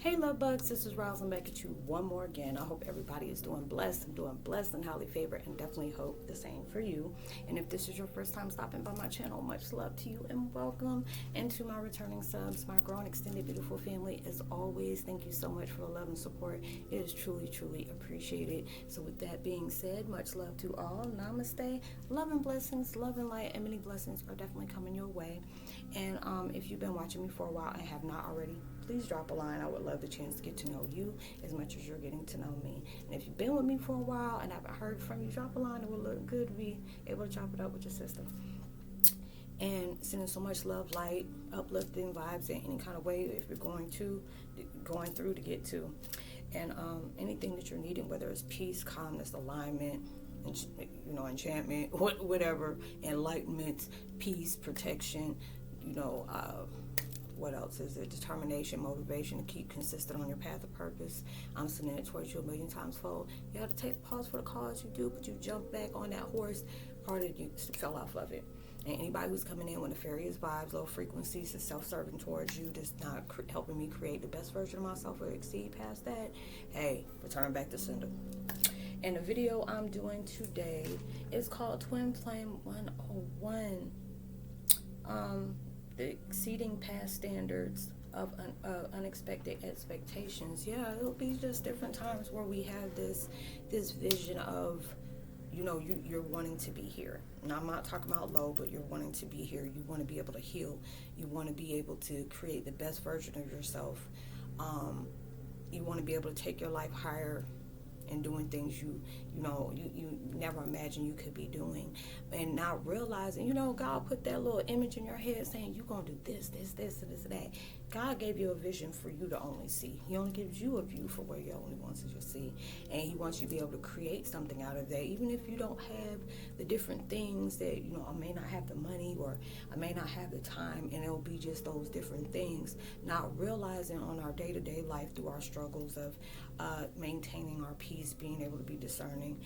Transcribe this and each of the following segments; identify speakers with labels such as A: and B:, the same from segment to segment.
A: Hey love bugs, this is Roslynn back at you one more again. I hope everybody is doing blessed. I'm doing blessed and highly favored, and definitely hope the same for you. And if this is your first time stopping by my channel, much love to you and welcome. And to my returning subs, my growing extended beautiful family, as always, thank you so much for the love and support. It is truly appreciated. So with that being said, much love to all. Namaste. Love and blessings, love and light, and many blessings are definitely coming your way. And if you've been watching me for a while and have not already, please drop a line. I would love the chance to get to know you as much as you're getting to know me. And if you've been with me for a while and haven't heard from you, drop a line. It would look good to be able to chop it up with your sister. And sending so much love, light, uplifting vibes in any kind of way if you're going through to get to. And anything that you're needing, whether it's peace, calmness, alignment, enchantment, whatever, enlightenment, peace, protection, what else is it? Determination, motivation to keep consistent on your path of purpose. I'm sending it towards you 1,000,000 times fold. You have to take pause for the cause you do, but you jump back on that horse, part of you fell off of it. And anybody who's coming in with nefarious vibes, low frequencies, is self-serving towards you, just not helping me create the best version of myself or exceed past that, hey, return back to sender. And the video I'm doing today is called Twin Flame 101. Exceeding past standards of unexpected expectations. Yeah, it'll be just different times where we have this vision of, you're wanting to be here. And I'm not talking about low, but you're wanting to be here. You want to be able to heal. You want to be able to create the best version of yourself. You want to be able to take your life higher and doing things you never imagined you could be doing, and not realizing, God put that little image in your head saying you're gonna do this, and that. God gave you a vision for you to only see. He only gives you a view for where He only wants you to see, and He wants you to be able to create something out of that, even if you don't have the different things that I may not have the money, or I may not have the time, and it'll be just those different things. Not realizing on our day-to-day life through our struggles of maintaining our peace, being able to be discerning,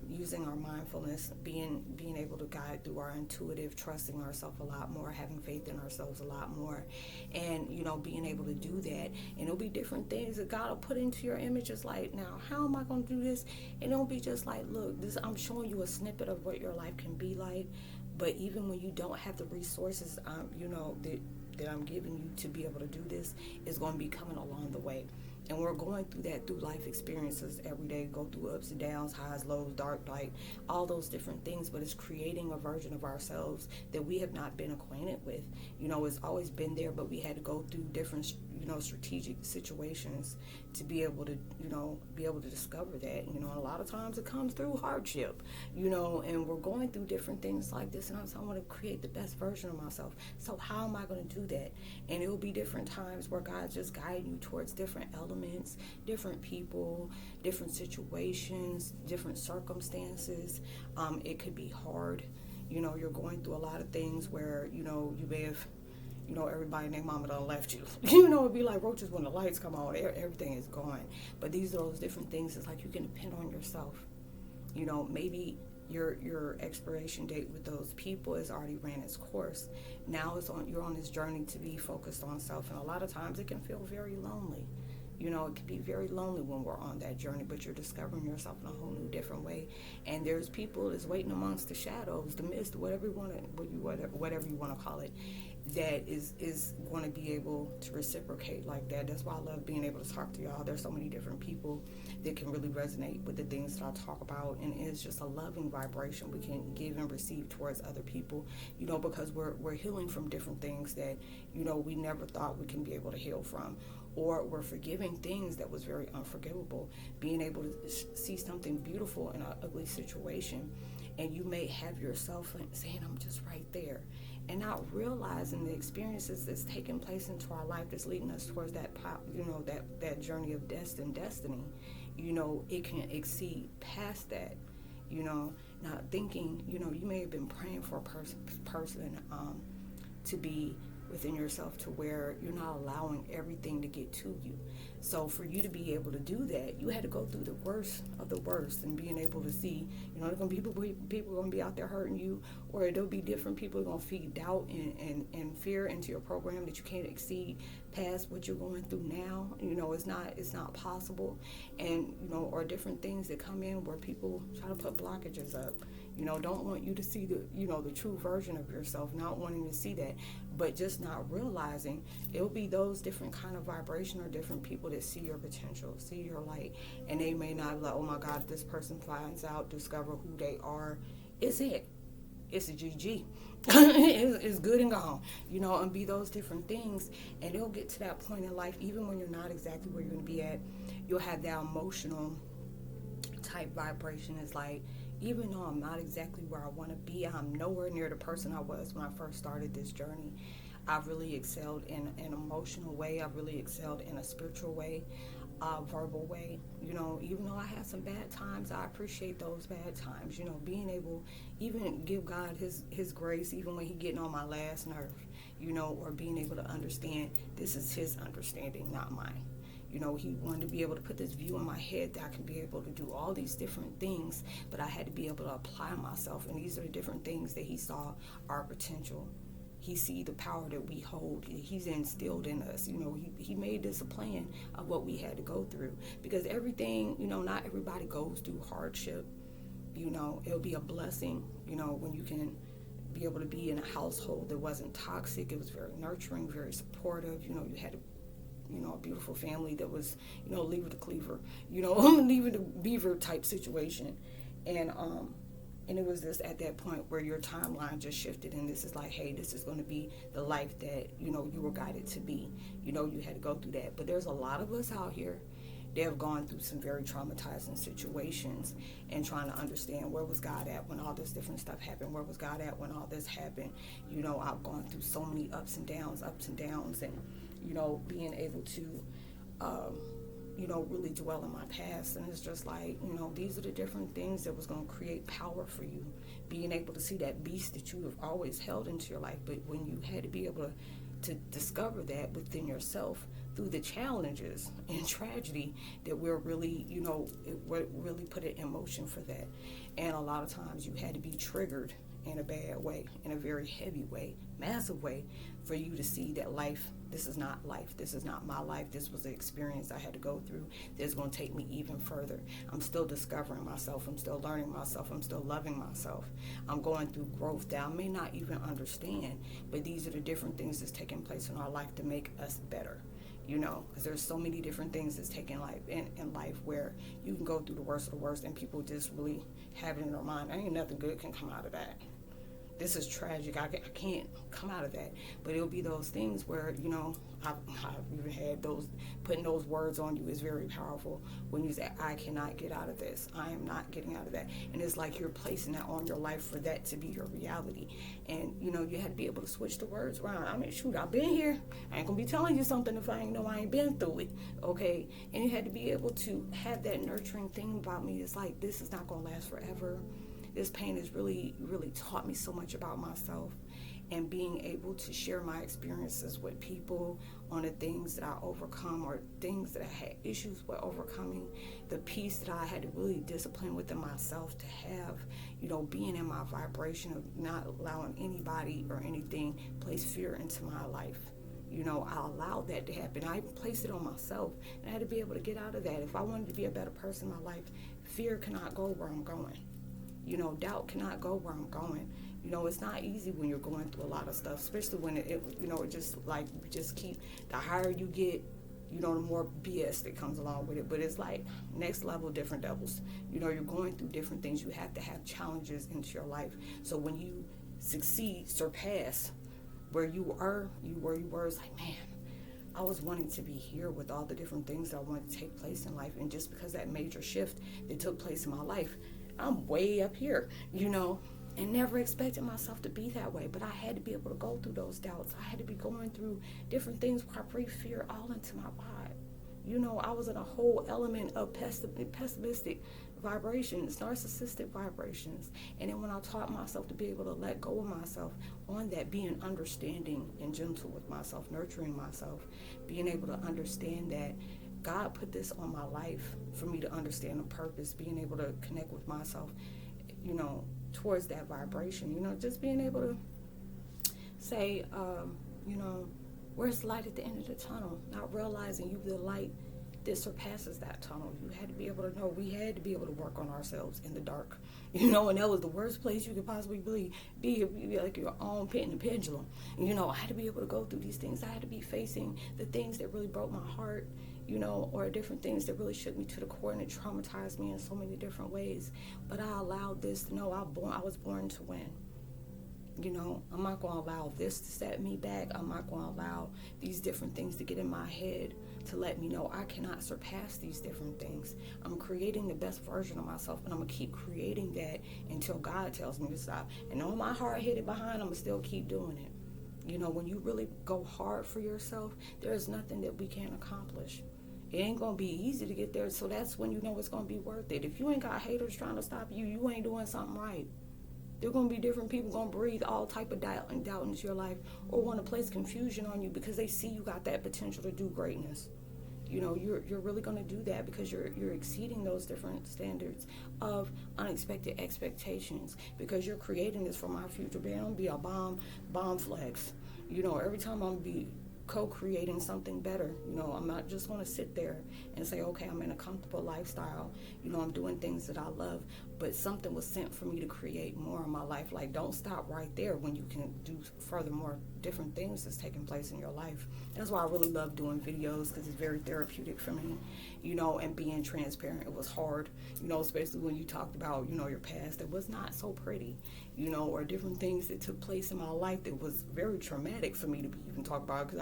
A: using our mindfulness, being able to guide through our intuitive, trusting ourselves a lot more, having faith in ourselves a lot more, and being able to do that. And it'll be different things that God will put into your image. It's like, now how am I going to do this? And it'll be just like, look, I'm showing you a snippet of what your life can be like. But even when you don't have the resources, that I'm giving you to be able to do this, is going to be coming along the way. And we're going through that through life experiences every day, go through ups and downs, highs, lows, dark, light, all those different things. But it's creating a version of ourselves that we have not been acquainted with. It's always been there, but we had to go through different, strategic situations to be able to, discover that. A lot of times it comes through hardship, and we're going through different things like this. And I want to create the best version of myself. So how am I going to do that? And it'll be different times where God's just guiding you towards different elements, different people, different situations, different circumstances. It could be hard. You're going through a lot of things where, you may have, everybody and their mama done left you. It'd be like roaches when the lights come on, everything is gone. But these are those different things. It's like you can depend on yourself. Maybe your expiration date with those people has already ran its course. Now you're on this journey to be focused on self, and a lot of times it can feel very lonely. It can be very lonely when we're on that journey, but you're discovering yourself in a whole new different way. And there's people that's waiting amongst the shadows, the mist, whatever you want to call it, that is going to be able to reciprocate like that. That's why I love being able to talk to y'all. There's so many different people that can really resonate with the things that I talk about, and it's just a loving vibration we can give and receive towards other people, because we're healing from different things that, we never thought we can be able to heal from. Or we're forgiving things that was very unforgivable. Being able to see something beautiful in an ugly situation, and you may have yourself saying, I'm just right there, and not realizing the experiences that's taking place into our life that's leading us towards that, that journey of destiny. It can exceed past that. Not thinking, you may have been praying for a person to be within yourself to where you're not allowing everything to get to you. So for you to be able to do that, you had to go through the worst of the worst, and being able to see, there's going to be people going to be out there hurting you, or there'll be different people who are going to feed doubt and fear into your program that you can't exceed past what you're going through now. It's not possible. And, or different things that come in where people try to put blockages up. Don't want you to see the true version of yourself, not wanting to see that, but just not realizing it'll be those different kind of vibration or different people that see your potential, see your light, and they may not be like, oh my God, if this person finds out, discover who they are, it's a GG. It's good and gone, and be those different things. And it'll get to that point in life, even when you're not exactly where you're going to be at, you'll have that emotional type vibration. It's like, even though I'm not exactly where I want to be, I'm nowhere near the person I was when I first started this journey. I've really excelled in an emotional way. I've really excelled in a spiritual way, verbal way. Even though I had some bad times, I appreciate those bad times. Being able, even give God his grace, even when he getting on my last nerve, or being able to understand this is his understanding, not mine. He wanted to be able to put this view in my head that I can be able to do all these different things, but I had to be able to apply myself. And these are the different things that he saw our potential. He see the power that we hold. He's instilled in us. He made this a plan of what we had to go through. Because everything, not everybody goes through hardship. It'll be a blessing, when you can be able to be in a household that wasn't toxic. It was very nurturing, very supportive. You had a beautiful family that was, leave it to cleaver, leave it to beaver type situation. And it was just at that point where your timeline just shifted, and this is like, hey, this is going to be the life that, you were guided to be. You had to go through that. But there's a lot of us out here that have gone through some very traumatizing situations and trying to understand where was God at when all this different stuff happened, where was God at when all this happened. I've gone through so many ups and downs, and being able to, really dwell in my past. And it's just like, these are the different things that was going to create power for you. Being able to see that beast that you have always held into your life, but when you had to be able to discover that within yourself through the challenges and tragedy that we're really, really put it in motion for that. And a lot of times you had to be triggered in a bad way, in a very heavy way, massive way, for you to see that this is not life. This is not my life. This was an experience I had to go through that's going to take me even further. I'm still discovering myself. I'm still learning myself. I'm still loving myself. I'm going through growth that I may not even understand, but these are the different things that's taking place in our life to make us better. Because there's so many different things that's taking in life where you can go through the worst of the worst, and people just really have it in their mind, ain't nothing good can come out of that. This is tragic. I can't come out of that. But it'll be those things where, I've even had those, putting those words on you is very powerful. When you say, I cannot get out of this. I am not getting out of that. And it's like you're placing that on your life for that to be your reality. And, you had to be able to switch the words around. I mean, shoot, I've been here. I ain't going to be telling you something if I ain't know I ain't been through it. Okay? And you had to be able to have that nurturing thing about me. It's like, this is not going to last forever. This pain has really, really taught me so much about myself, and being able to share my experiences with people on the things that I overcome or things that I had issues with overcoming, the peace that I had to really discipline within myself to have, being in my vibration of not allowing anybody or anything place fear into my life. I allowed that to happen. I placed it on myself, and I had to be able to get out of that. If I wanted to be a better person in my life, fear cannot go where I'm going. Doubt cannot go where I'm going. It's not easy when you're going through a lot of stuff, especially when it just like, you just keep, the higher you get, the more BS that comes along with it. But it's like next level, different devils. You're going through different things. You have to have challenges into your life. So when you succeed, surpass where you were, it's like, man, I was wanting to be here with all the different things that I wanted to take place in life. And just because that major shift that took place in my life, I'm way up here, and never expected myself to be that way. But I had to be able to go through those doubts. I had to be going through different things where I breathe fear all into my vibe. I was in a whole element of pessimistic vibrations, narcissistic vibrations. And then when I taught myself to be able to let go of myself on that, being understanding and gentle with myself, nurturing myself, being able to understand that God put this on my life for me to understand the purpose, being able to connect with myself, towards that vibration, just being able to say, where's light at the end of the tunnel? Not realizing you the light that surpasses that tunnel. You had to be able to know, we had to be able to work on ourselves in the dark, and that was the worst place you could possibly be like your own pit in the pendulum. I had to be able to go through these things. I had to be facing the things that really broke my heart, or different things that really shook me to the core, and it traumatized me in so many different ways. But I allowed this to know I was born to win. I'm not going to allow this to set me back. I'm not going to allow these different things to get in my head to let me know I cannot surpass these different things. I'm creating the best version of myself, and I'm going to keep creating that until God tells me to stop. And all my hard-headed behind, I'm going to still keep doing it. When you really go hard for yourself, there's nothing that we can't accomplish. It ain't going to be easy to get there, so that's when it's going to be worth it. If you ain't got haters trying to stop you, you ain't doing something right. There are going to be different people going to breathe all type of doubt into your life, or want to place confusion on you because they see you got that potential to do greatness. You're really going to do that because you're exceeding those different standards of unexpected expectations, because you're creating this for my future. Man, I'm going to be a bomb flex. Every time I'm going to be co-creating something better. I'm not just going to sit there and say, okay, I'm in a comfortable lifestyle. I'm doing things that I love, but something was sent for me to create more in my life. Like, don't stop right there when you can do furthermore different things that's taking place in your life. That's why I really love doing videos, because it's very therapeutic for me, and being transparent. It was hard, especially when you talked about, your past that was not so pretty, or different things that took place in my life that was very traumatic for me to even talk about. Because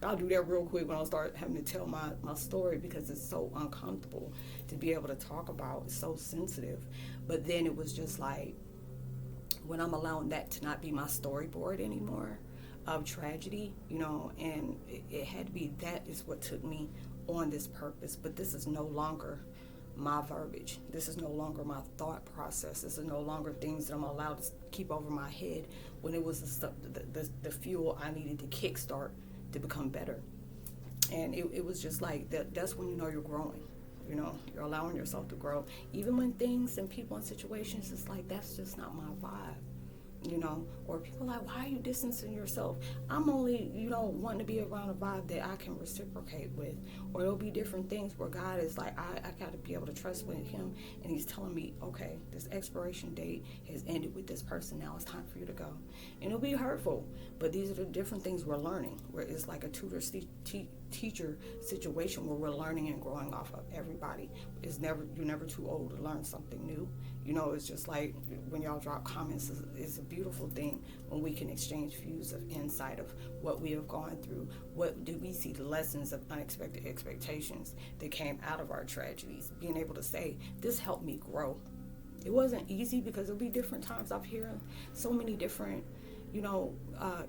A: I'll do that real quick when I start having to tell my story, because it's so uncomfortable to be able to talk about. It's so sensitive. But then it was just like, when I'm allowing that to not be my storyboard anymore of tragedy, and it had to be, that is what took me on this purpose. But this is no longer my verbiage. This is no longer my thought process. This is no longer things that I'm allowed to keep over my head, when it was the fuel I needed to kickstart to become better. And it was just like that. That's when you're growing. You're allowing yourself to grow, even when things and people and situations, it's like, that's just not my vibe. Or people are like, why are you distancing yourself? I'm only, wanting to be around a vibe that I can reciprocate with. Or there'll be different things where God is like, I got to be able to trust with him, and he's telling me, okay, this expiration date has ended with this person. Now it's time for you to go. And it'll be hurtful, but these are the different things we're learning, where it's like a tutor-teacher situation where we're learning and growing off of everybody. You're never too old to learn something new. It's just like when y'all drop comments, it's a beautiful thing when we can exchange views of insight of what we have gone through. What do we see, the lessons of unexpected expectations that came out of our tragedies? Being able to say, this helped me grow. It wasn't easy, because there'll be different times I've heard so many different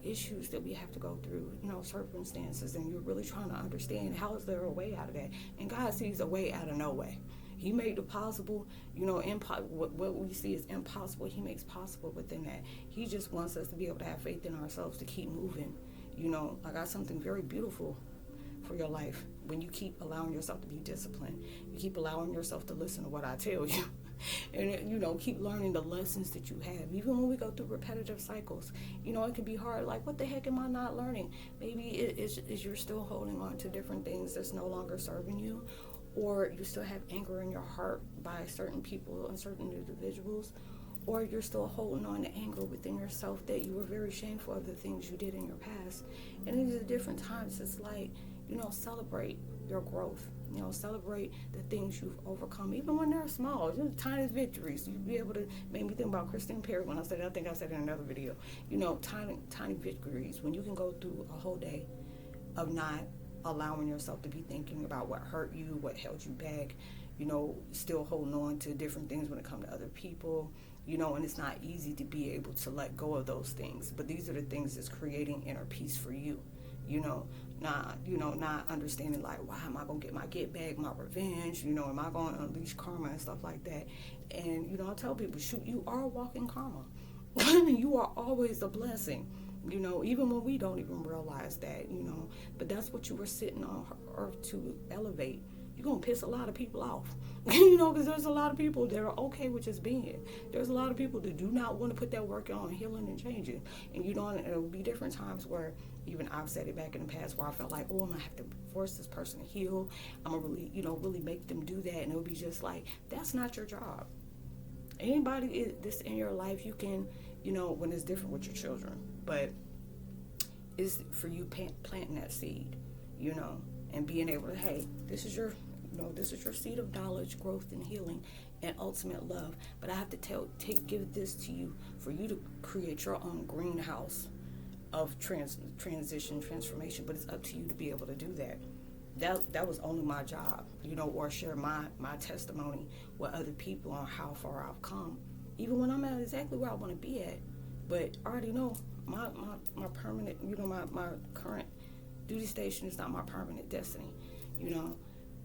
A: issues that we have to go through, circumstances, and you're really trying to understand, how is there a way out of that? And God sees a way out of no way. He made the possible, what we see is impossible, he makes possible within that. He just wants us to be able to have faith in ourselves to keep moving. I got something very beautiful for your life when you keep allowing yourself to be disciplined. You keep allowing yourself to listen to what I tell you. And, keep learning the lessons that you have. Even when we go through repetitive cycles, it can be hard. Like, what the heck am I not learning? Maybe it's you're still holding on to different things that's no longer serving you, or you still have anger in your heart by certain people and certain individuals, or you're still holding on to anger within yourself that you were very shameful of the things you did in your past. And these are different times. It's like, celebrate your growth. Celebrate the things you've overcome, even when they're small, tiny victories. You'll be able to make me think about Christine Perry when I think I said in another video, tiny victories. When you can go through a whole day of not allowing yourself to be thinking about what hurt you, what held you back, still holding on to different things when it comes to other people, and it's not easy to be able to let go of those things. But these are the things that's creating inner peace for you. not understanding like, why am I going to get my get back, my revenge, am I going to unleash karma and stuff like that. And, I tell people, shoot, you are walking karma. You are always a blessing, even when we don't even realize that, but that's what you were sitting on earth to elevate. You're going to piss a lot of people off, because there's a lot of people that are okay with just being. There's a lot of people that do not want to put that work on healing and changing. And it'll be different times where, even I've said it back in the past, where I felt like, I'm going to have to force this person to heal. I'm going to really, really make them do that. And it'll be just like, that's not your job. Anybody this in your life, you can, when it's different with your children, but it's for you planting that seed, and being able to, hey, this is your seed of knowledge, growth, and healing, and ultimate love. But I have to give this to you for you to create your own greenhouse of transformation. But it's up to you to be able to do that. That was only my job, or share my testimony with other people on how far I've come, even when I'm at exactly where I want to be at. But I already know my permanent, my current duty station is not my permanent destiny,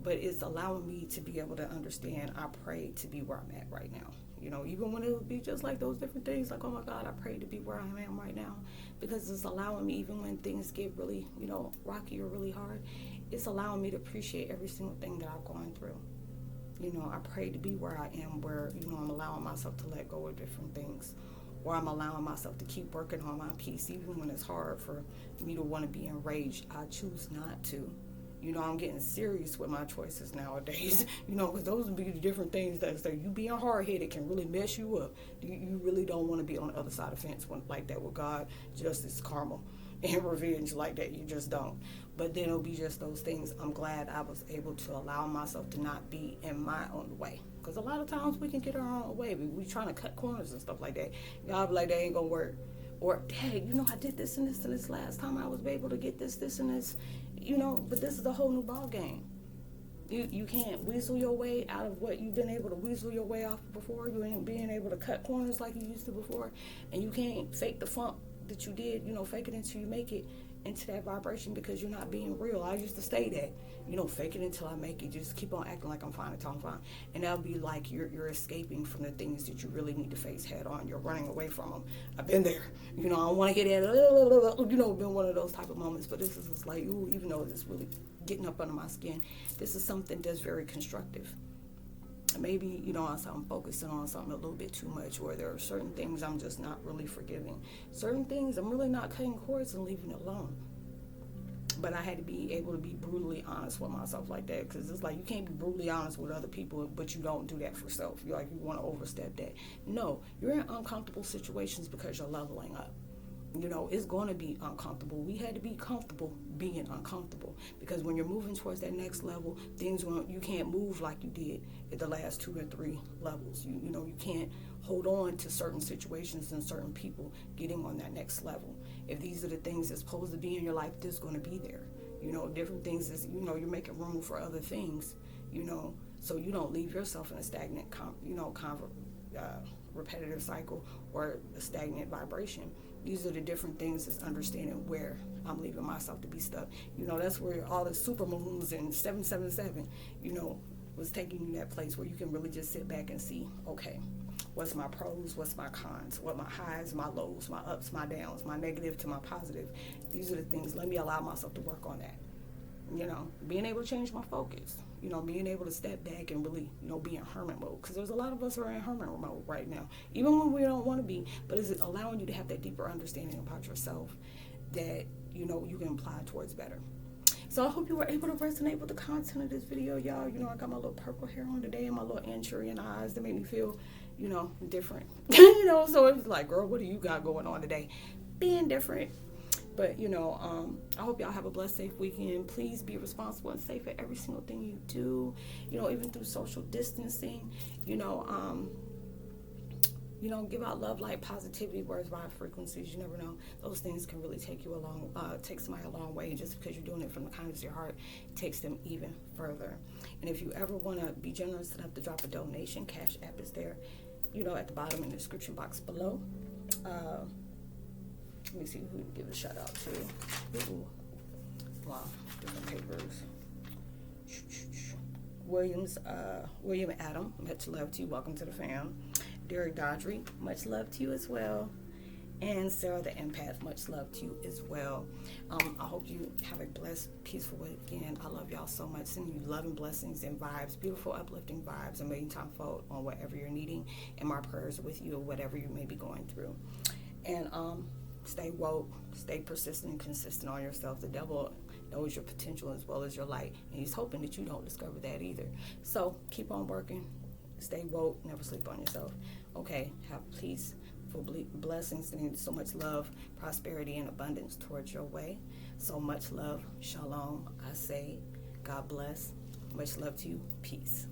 A: but it's allowing me to be able to understand. I pray to be where I'm at right now, even when it would be just like those different things, like, oh my God, I pray to be where I am right now, because it's allowing me, even when things get really, rocky or really hard, it's allowing me to appreciate every single thing that I've gone through. I pray to be where I am, where, I'm allowing myself to let go of different things, or I'm allowing myself to keep working on my peace, even when it's hard for me to want to be enraged. I choose not to. I'm getting serious with my choices nowadays, because those would be the different things that say you being hard-headed can really mess you up. You really don't want to be on the other side of the fence like that with God, justice, karma, and revenge like that. You just don't. But then it'll be just those things. I'm glad I was able to allow myself to not be in my own way. Because a lot of times we can get our own way. We trying to cut corners and stuff like that. Y'all be like, that ain't going to work. Or, hey, I did this and this and this last time. I was able to get this and this. But this is a whole new ball game. You can't weasel your way out of what you've been able to weasel your way off before. You ain't being able to cut corners like you used to before. And you can't fake the funk that you did, fake it until you make it into that vibration, because you're not being real. I used to say that, fake it until I make it. Just keep on acting like I'm fine until I'm fine. And that'll be like you're escaping from the things that you really need to face head on. You're running away from them. I've been there. I don't want to get that, been one of those type of moments. But this is just like, ooh, even though it's really getting up under my skin, this is something that's very constructive. Maybe, I'm focusing on something a little bit too much, or there are certain things I'm just not really forgiving. Certain things I'm really not cutting cords and leaving it alone. But I had to be able to be brutally honest with myself like that, because it's like you can't be brutally honest with other people, but you don't do that for self. You're like, you want to overstep that. No, you're in uncomfortable situations because you're leveling up. It's going to be uncomfortable. We had to be comfortable being uncomfortable, because when you're moving towards that next level, you can't move like you did at the last 2 and 3 levels. You can't hold on to certain situations and certain people getting on that next level. If these are the things that's supposed to be in your life, this going to be there. Different things is, you're making room for other things, so you don't leave yourself in a stagnant, repetitive cycle or a stagnant vibration. These are the different things, is understanding where I'm leaving myself to be stuck. That's where all the super moons and 777, was taking you that place where you can really just sit back and see, okay, what's my pros, what's my cons, what my highs, my lows, my ups, my downs, my negative to my positive. These are the things, let me allow myself to work on that. Being able to change my focus, being able to step back and really, be in hermit mode. Because there's a lot of us who are in hermit mode right now, even when we don't want to be. But is it allowing you to have that deeper understanding about yourself that, you can apply towards better. So I hope you were able to resonate with the content of this video, y'all. I got my little purple hair on today and my little Anchurian eyes that make me feel, different. So it was like, girl, what do you got going on today? Being different. But, I hope y'all have a blessed, safe weekend. Please be responsible and safe at every single thing you do, even through social distancing, give out love, light, positivity, words, vibe, frequencies. You never know. Those things can really take somebody a long way. Just because you're doing it from the kindness of your heart, it takes them even further. And if you ever want to be generous enough to drop a donation, Cash App is there, at the bottom in the description box below. Let me see who to give a shout out to. Ooh. Wow, different papers. William Adam, much love to you. Welcome to the fam. Derek Dodry, much love to you as well. And Sarah the Empath, much love to you as well. I hope you have a blessed, peaceful weekend. I love y'all so much. Sending you love and blessings and vibes, beautiful, uplifting vibes, a million times fold on whatever you're needing. And my prayers with you or whatever you may be going through. And stay woke, stay persistent and consistent on yourself. The devil knows your potential as well as your light, and he's hoping that you don't discover that either. So keep on working, stay woke, never sleep on yourself. Okay, have peace, for blessings, and so much love, prosperity, and abundance towards your way. So much love, shalom. I say God bless. Much love to you. Peace.